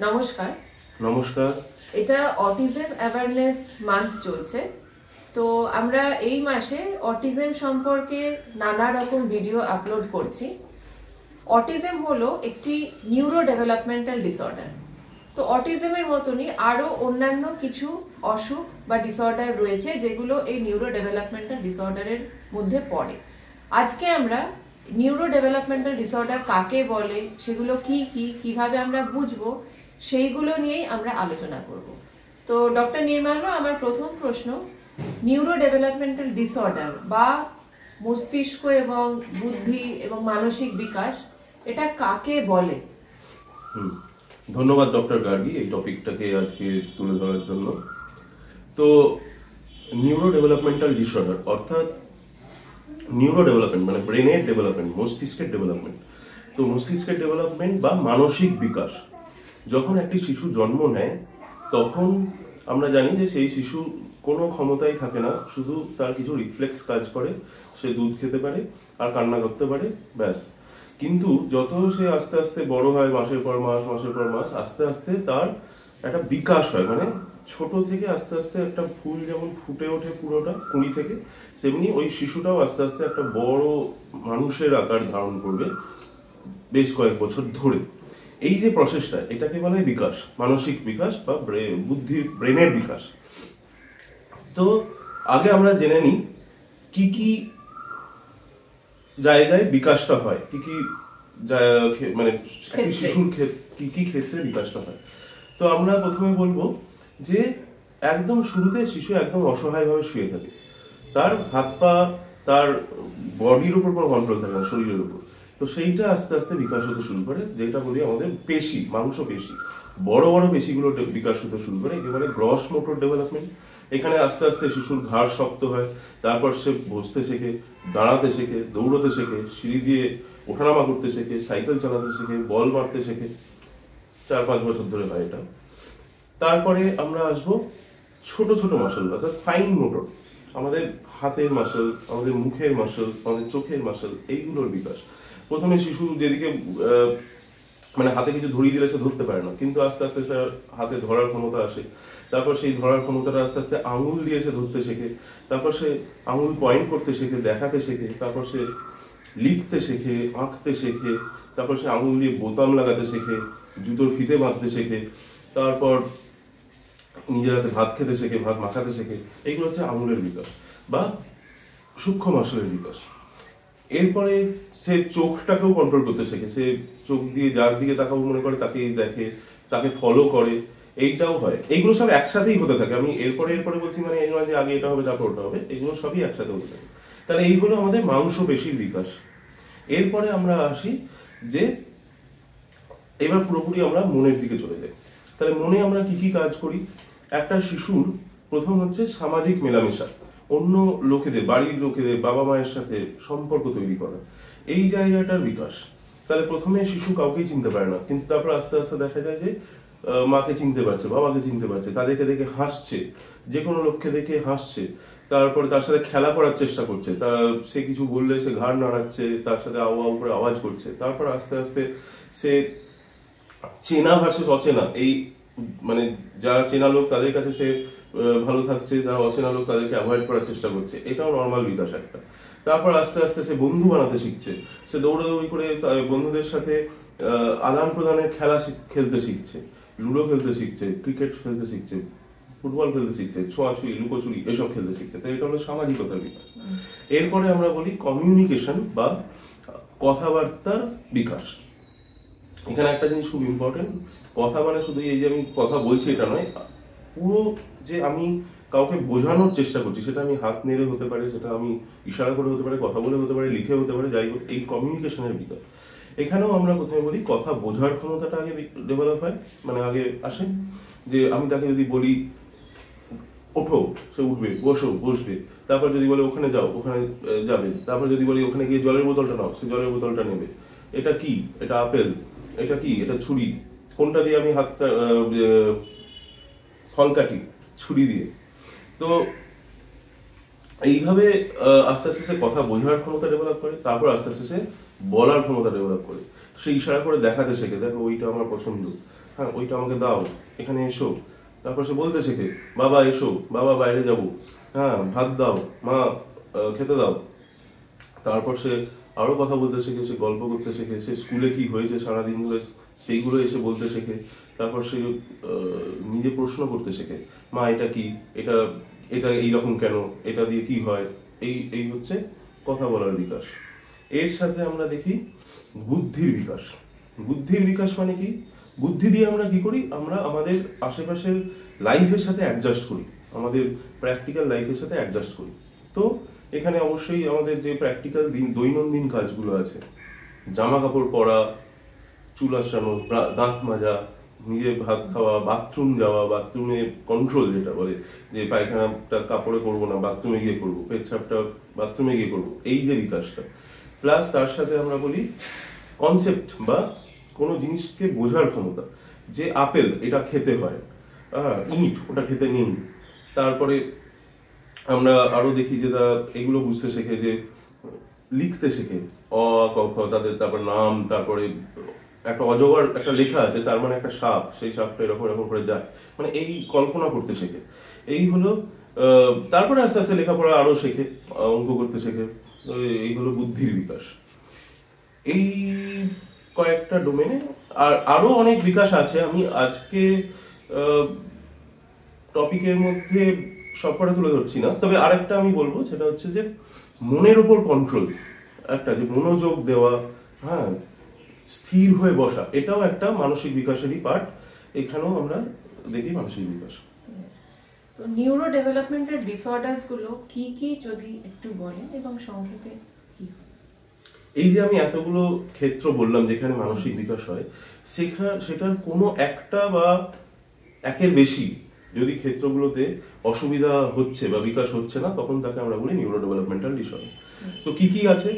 নমস্কার। নমস্কার। এটা অটিজম অ্যাওয়ারনেস মান্থ চলছে, তো আমরা এই মাসে অটিজম সম্পর্কে নানা রকম ভিডিও আপলোড করছি। অটিজম হলো একটি নিউরো ডেভেলপমেন্টাল ডিসঅর্ডার। তো অটিজমের মতনই আরও অন্যান্য কিছু অসুখ বা ডিসঅর্ডার রয়েছে যেগুলো এই নিউরো ডেভেলপমেন্টাল ডিসঅর্ডারের মধ্যে পড়ে। আজকে আমরা নিউরো ডেভেলপমেন্টাল ডিসঅর্ডার কাকে বলে, সেগুলো কিভাবে আমরা বুঝবো, সেইগুলো নিয়েই আমরা আলোচনা করব। তো ডক্টর নির্মাল্য, আমার প্রথম প্রশ্ন, নিউরো ডেভেলপমেন্টাল ডিসঅর্ডার বা মস্তিষ্ক এবং বুদ্ধি এবং মানসিক বিকাশ, এটা কাকে বলে? ধন্যবাদ ডক্টর গার্গী এই টপিকটাকে আজকে তুলে ধরার জন্য। তো নিউরো ডেভেলপমেন্টাল ডিসঅর্ডার অর্থাৎ নিউরো ডেভেলপমেন্ট মানে ব্রেনের ডেভেলপমেন্ট, মস্তিষ্কের ডেভেলপমেন্ট। তো মস্তিষ্কের ডেভেলপমেন্ট বা মানসিক বিকাশ, যখন একটি শিশু জন্ম নেয় তখন আমরা জানি যে সেই শিশু কোনো ক্ষমতাই থাকে না, শুধু তার কিছু রিফ্লেক্স কাজ করে, সে দুধ খেতে পারে আর কান্না করতে পারে, ব্যাস। কিন্তু যত সে আস্তে আস্তে বড় হয়, মাসের পর মাস আস্তে আস্তে তার একটা বিকাশ হয়, মানে ছোট থেকে আস্তে আস্তে একটা ফুল যেমন ফুটে ওঠে পুরোটা কুঁড়ি থেকে, সেমনি ওই শিশুটাও আস্তে আস্তে একটা বড় মানুষের আকার ধারণ করবে বেশ কয়েক বছর ধরে। এই যে প্রসেসটা, এটাকে বলা হয় বিকাশ, মানসিক বিকাশ বা বুদ্ধির ব্রেনের বিকাশ। তো আগে আমরা জেনে নিই কি কি জায়গায় বিকাশটা হয়, কি কি মানে শিশুর কি কি ক্ষেত্রে বিকাশটা হয়। তো আমরা প্রথমে বলবো যে একদম শুরুতে শিশু একদম অসহায়ভাবে শুয়ে থাকে, তার হাত পা, তার বডির উপর কোনো কন্ট্রোল থাকে না, শরীরের উপর। তো সেইটা আস্তে আস্তে বিকাশ হতে শুরু করে, যেটা বলি আমাদের পেশি, মাংস পেশি, বড় বড় পেশিগুলো বিকাশ হতে শুরু করে, একে বলে গ্রস মোটর ডেভেলপমেন্ট। এখানে আস্তে আস্তে শিশুর ঘাড় শক্ত হয়, তারপর সে বসতে শেখে, দাঁড়াতে শেখে, দৌড়তে শেখে, সিঁড়ি দিয়ে ওঠানামা করতে শেখে, সাইকেল চালাতে শেখে, বল মারতে শেখে। 4-5 বছর ধরে হয় এটা। তারপরে আমরা আসবো ছোট ছোট মাসল, অর্থাৎ ফাইন মোটর, আমাদের হাতের মাসল, আমাদের মুখের মাসল, আমাদের চোখের মাসল, এইগুলোর বিকাশ। প্রথমে শিশু যেদিকে মানে হাতে কিছু ধরিয়ে দিলে সে ধরতে পারে না, কিন্তু আস্তে আস্তে সে হাতে ধরার ক্ষমতা আসে। তারপর সেই ধরার ক্ষমতাটা আস্তে আস্তে আঙুল দিয়ে সে ধরতে শেখে, তারপর সে আঙুল পয়েন্ট করতে শেখে, দেখাতে শেখে, তারপর সে লিখতে শেখে, আঁকতে শেখে, তারপর সে আঙুল দিয়ে বোতাম লাগাতে শেখে, জুতোর ফিতে বাঁধতে শেখে, তারপর নিজের হাতে ভাত খেতে শেখে, ভাত মাখাতে শেখে। এইগুলো হচ্ছে আঙুলের বিকাশ বা সূক্ষ্ম মাসলের বিকাশ। এরপরে সে চোখটাকেও কন্ট্রোল করতে শেখে, সে চোখ দিয়ে যার দিকে তাকাবো মনে করে তাকেই দেখে, তাকে ফলো করে, এইটাও হয়। এইগুলো সব একসাথেই হতে থাকে। আমি এরপরে বলছি, মানে এই নয় যে আগে এটা হবে তারপর ওটা হবে, এগুলো সবই একসাথে হতে থাকে। তাহলে এই হলো আমাদের মাংসপেশির বিকাশ। এরপরে আমরা আসি যে এবার পুরোপুরি আমরা মনের দিকে চলে যাই। তাহলে মনে আমরা কি কি কাজ করি? একটা শিশুর প্রথম হচ্ছে সামাজিক মেলামেশা, অন্য লোকেদের, বাড়ির লোকেদের, বাবা মায়ের সাথে সম্পর্ক তৈরি করা, এই জায়গাটার বিকাশ। তাহলে প্রথমে শিশু কাউকেই চিনতে পারে না, কিন্তু তারপর আস্তে আস্তে দেখা যায় যে মাকে চিনতে পারছে, বাবাকে চিনতে পারছে, তাদেরকে দেখে হাসছে, যে কোনো লোককে দেখে হাসছে, তারপরে তার সাথে খেলা করার চেষ্টা করছে, তা সে কিছু বললে সে ঘাড় নাড়াচ্ছে, তার সাথে আও আও করে আওয়াজ করছে। তারপর আস্তে আস্তে সে চেনা ভার্সেস অচেনা, এই মানে যারা চেনা লোক তাদের কাছে সে ভালো থাকছে, যারা অচেনা লোক তাদেরকে অ্যাভয়েড করার চেষ্টা করছে, এটাও নর্মাল বিকাশ একটা। তারপর আস্তে আস্তে সে বন্ধু বানাতে শিখছে, সে দৌড়াদৌড়ি করে বন্ধুদের সাথে আদান প্রদানের খেলা খেলতে শিখছে, লুডো খেলতে শিখছে, ক্রিকেট খেলতে শিখছে, ফুটবল খেলতে শিখছে, ছোঁয়াছুঁয়ি, লুকোচুরি এসব খেলতে শিখছে। তো এটা হলো সামাজিকতার বিকাশ। এরপরে আমরা বলি কমিউনিকেশন বা কথাবার্তার বিকাশ। এখানে একটা জিনিস খুব ইম্পর্টেন্ট, কথা মানে শুধু এই যে আমি কথা বলছি এটা নয়, পুরো যে আমি কাউকে বোঝানোর চেষ্টা করছি, সেটা আমি হাত নেড়ে হতে পারে, সেটা আমি ইশারা করে হতে পারে, কথা বলে হতে পারে, লিখে হতে পারে, যাই হোক, এই কমিউনিকেশনের বিকাশ। এখানেও আমরা প্রথমে বলি কথা বোঝার ক্ষমতাটা আগে ডেভেলপ হয়, মানে আগে আসে যে আমি তাকে যদি বলি ওঠো, সে উঠবে, বসো, বসবে। তারপর যদি বলে ওখানে যাও, ওখানে যাবে। তারপর যদি বলি ওখানে গিয়ে জলের বোতলটা নাও, সে জলের বোতলটা নেবে। এটা কি? এটা আপেল। এটা কি? এটা ছুরি। কোনটা দিয়ে আমি হাতটা ফল কাটি? ছুরি দিয়ে। তো এইভাবে আস্তে আস্তে সে কথা বোঝার ক্ষমতা ডেভেলপ করে, তারপর আস্তে আস্তে সে বলার ক্ষমতা ডেভেলপ করে। সে ইশারা করে দেখাতে শেখে, দেখো ওইটা আমার পছন্দ, হ্যাঁ ওইটা আমাকে দাও, এখানে এসো। তারপর সে বলতে শেখে, বাবা এসো, বাবা বাইরে যাব, হ্যাঁ ভাত দাও, মা খেতে দাও। তারপর সে আরো কথা বলতে শেখে, সে গল্প করতে শেখে, সে স্কুলে কি হয়েছে সারাদিন ধরে সেইগুলো এসে বলতে শেখে। তারপর সে নিজে প্রশ্ন করতে শেখে, মা এটা কি, এটা এটা এইরকম কেন, এটা দিয়ে কি হয়। এই এই হচ্ছে কথা বলার বিকাশ। এর সাথে আমরা দেখি বুদ্ধির বিকাশ। বুদ্ধির বিকাশ মানে কি? বুদ্ধি দিয়ে আমরা কি করি, আমরা আমাদের আশেপাশের লাইফের সাথে অ্যাডজাস্ট করি, আমাদের প্র্যাকটিক্যাল লাইফের সাথে অ্যাডজাস্ট করি। তো এখানে অবশ্যই আমাদের যে প্র্যাকটিক্যাল দৈনন্দিন কাজগুলো আছে, জামা কাপড় পরা, চুল আঁচড়ানো, দাঁত মাজা, নিজে ভাত খাওয়া, বাথরুম যাওয়া, বাথরুমে কন্ট্রোল যেটা বলে যে পায়খানাটা কাপড়ে করবো না, বাথরুমে গিয়ে করবো, পেচ্ছাপটা বাথরুমে গিয়ে করবো, এই যে বিকাশটা। প্লাস তার সাথে আমরা বলি কনসেপ্ট বা কোনো জিনিসকে বোঝার ক্ষমতা, যে আপেল এটা খেতে হয়, ইট ওটা খেতে নেই। তারপরে আমরা আরো দেখি যে তারা এগুলো বুঝতে শেখে, যে লিখতে শেখে, অ ক খ, তাদের তারপর নাম, তারপরে একটা অজগর একটা লেখা আছে, তার মানে একটা সাপ, সেই সাপটা এরকম এরকম করে যায়, মানে এই কল্পনা করতে শেখে। এই হলো তারপরে আস্তে আস্তে লেখাপড়া আরো শেখে, অঙ্ক করতে শেখে। এই হলো বুদ্ধির বিকাশ। এই কয়েকটা ডোমেনে আর আরো অনেক বিকাশ আছে, আমি আজকে টপিকের মধ্যে সবকটা তুলে ধরছি না। তবে আরেকটা আমি বলবো, সেটা হচ্ছে যে মনের ওপর কন্ট্রোল, একটা যে মনোযোগ দেওয়া, হ্যাঁ স্থির হয়ে বসা, এটাও একটা মানসিক বিকাশেরই পার্ট। এখানেও আমরা দেখি মানসিক বিকাশ। তো নিউরো ডেভেলপমেন্টের ডিসঅর্ডার্স গুলো কি কি যদি একটু বলেন, এবং সংক্ষেপে কি? এই যে আমি এতগুলো ক্ষেত্র বললাম যেখানে মানসিক বিকাশ হয়, সেটার কোনো একটা বা একের বেশি যদি ক্ষেত্রগুলোতে অসুবিধা হচ্ছে বা বিকাশ হচ্ছে না, তখন তাকে আমরা বলি নিউরো ডেভেলপমেন্টাল ডিসঅর্ডার। তো কি কি আছে?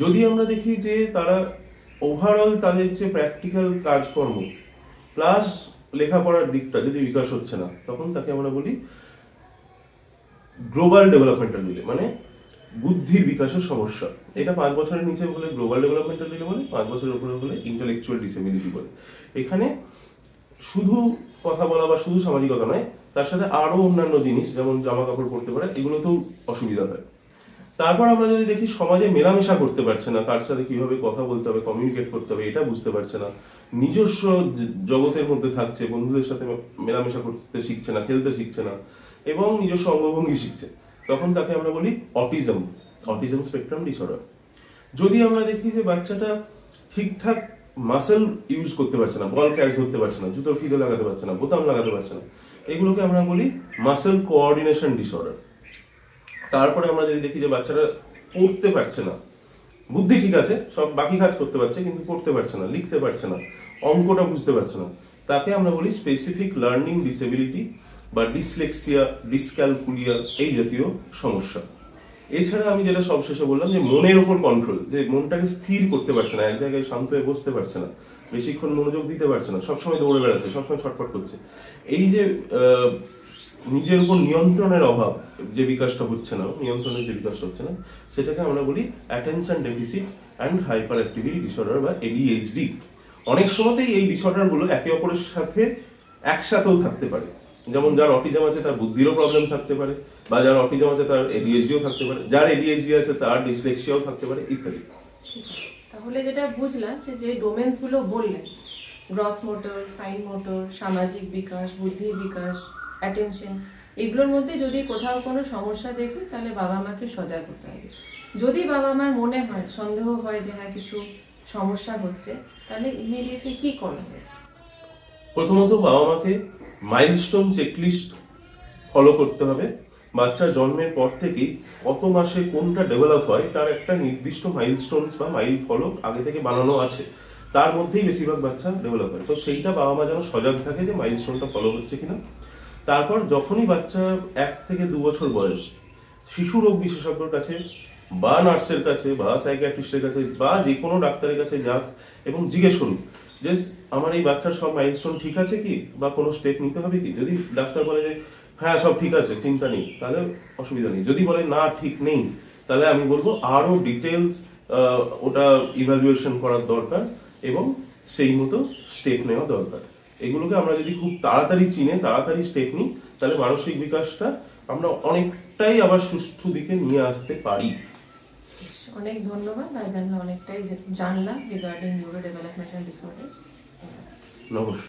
যদি আমরা দেখি যে তারা ওভারঅল তাদের যে প্র্যাকটিক্যাল কাজকর্ম প্লাস লেখাপড়ার দিকটা যদি বিকাশ হচ্ছে না, তখন তাকে আমরা বলি গ্লোবাল ডেভেলপমেন্টাল ডিলে, মানে বুদ্ধির বিকাশের সমস্যা। এটা 5 বছরের নিচে বলে গ্লোবাল ডেভেলপমেন্টাল ডিলে বলে, 5 বছরের উপরে বলে ইন্টেলেকচুয়াল ডিসেবিলিটি বলে। এখানে শুধু কথা বলা বা শুধু সামাজিকতা নয়, তার সাথে আরো অন্যান্য জিনিস যেমন জামা কাপড় পরতে পারে, এগুলোতেও অসুবিধা হয়। তারপর আমরা যদি দেখি সমাজে মেলামেশা করতে পারছে না, কার সাথে কিভাবে কথা বলতে হবে, কমিউনিকেট করতে হবে, এটা বুঝতে পারছে না, নিজস্ব জগতের মধ্যে থাকছে, বন্ধুদের সাথে মেলামেশা করতে শিখছে না, খেলতে শিখছে না, এবং নিজস্ব অঙ্গভঙ্গি শিখছে, তখন তাকে আমরা বলি অটিজম স্পেকট্রাম ডিসঅর্ডার। যদি আমরা দেখি যে বাচ্চাটা ঠিকঠাক মাসেল ইউজ করতে পারছে না, বল ক্যাচ ধরতে পারছে না, জুতোর ফিতে লাগাতে পারছে না, বোতাম লাগাতে পারছে না, এগুলোকে আমরা বলি মাসেল কোঅর্ডিনেশন ডিসঅর্ডার। তারপরে আমরা যদি দেখি যে বাচ্চারা পড়তে পারছে না, বুদ্ধি ঠিক আছে, সব বাকি কাজ করতে পারছে, কিন্তু পড়তে পারছে না, লিখতে পারছে না, অঙ্কটা বুঝতে পারছে না, তাকে আমরা বলি স্পেসিফিক লার্নিং ডিসেবিলিটি বা ডিসলেক্সিয়া, ডিসক্যালকুলিয়া, এই জাতীয় সমস্যা। এছাড়া আমি যেটা সবশেষে বললাম যে মনের ওপর কন্ট্রোল, যে মনটাকে স্থির করতে পারছে না, এক জায়গায় শান্ত হয়ে বসতে পারছে না, বেশিক্ষণ মনোযোগ দিতে পারছে না, সবসময় দৌড়ে বেড়াচ্ছে, সবসময় ছটফট করছে। এই যে নিজের উপর নিয়ন্ত্রণের অভাব, যে বিকাশটা হচ্ছে না, নিয়ন্ত্রণের যে বিকাশটা হচ্ছে না, সেটাকে আমরা বলি attention deficit and hyper activity disorder বা এডিএইচডি। অনেক সময়তেই এই ডিসঅর্ডারগুলো একে অপরের সাথে একসাথেও থাকতে পারে। যেমন যার অটিজম আছে তার বুদ্ধিরও প্রবলেম থাকতে পারে, বা যার অটিজম আছে তার এডিএইচডিও থাকতে পারে, যার এডিএইচডি আছে তার ডিসলেক্সিয়াও থাকতে পারে, ইত্যাদি। তাহলে যেটা বুঝলাম যে ডোমেন্স গুলো বললেন, গ্রস মোটর, ফাইন মোটর, সামাজিক বিকাশ, বুদ্ধির বিকাশ, অ্যাটেনশন, এগুলোর মধ্যে যদি কোথাও কোনো সমস্যা দেখি, তাহলে বাবা মাকে সজাগ হতে হবে। যদি বাবা মার মনে হয়, সন্দেহ হয় যে হ্যাঁ কিছু সমস্যা হচ্ছে, তাহলে ইমিডিয়েটলি কি করা হবে? প্রথমত বাবা মাকে মাইলস্টোন চেকলিস্ট ফলো করতে হবে। বাচ্চা জন্মের পর থেকেই কত মাসে কোনটা ডেভেলপ হয় তার একটা নির্দিষ্ট মাইলস্টোনস বা মাইল ফলক আগে থেকে বানানো আছে, তার মধ্যেই বেশিরভাগ বাচ্চা ডেভেলপ হয়। তো সেইটা বাবা মা যেন সজাগ থাকে যে মাইলস্টোনটা ফলো হচ্ছে কিনা। তারপর যখনই বাচ্চা 1 থেকে 2 বছর বয়স, শিশু রোগ বিশেষজ্ঞর কাছে বা নার্সের কাছে বা সাইকিয়াট্রিস্টের কাছে বা যে কোনো ডাক্তারের কাছে যাক এবং জিজ্ঞেস করুন যে আমার এই বাচ্চার সব মাইলস্টোন ঠিক আছে কি, বা কোনো স্টেপ নিতে হবে কি। যদি ডাক্তার বলে যে হ্যাঁ সব ঠিক আছে, চিন্তা নেই, তাহলে অসুবিধা নেই। যদি বলে না ঠিক নেই, তাহলে আমি বলবো আরো ডিটেলস ওটা ইভ্যালুয়েশন করার দরকার, এবং সেই মতো স্টেপ নেওয়া দরকার। এগুলোকে আমরা যদি খুব তাড়াতাড়ি চিনে তাড়াতাড়ি স্টেপ নিই, তাহলে মানসিক বিকাশটা আমরা অনেকটাই আবার সুষ্ঠু দিকে নিয়ে আসতে পারি। অনেক ধন্যবাদ, আজ আমরা অনেকটাই জানলাম রিগার্ডিং নিউরো ডেভেলপমেন্টাল ডিসঅর্ডার। নমস্কার।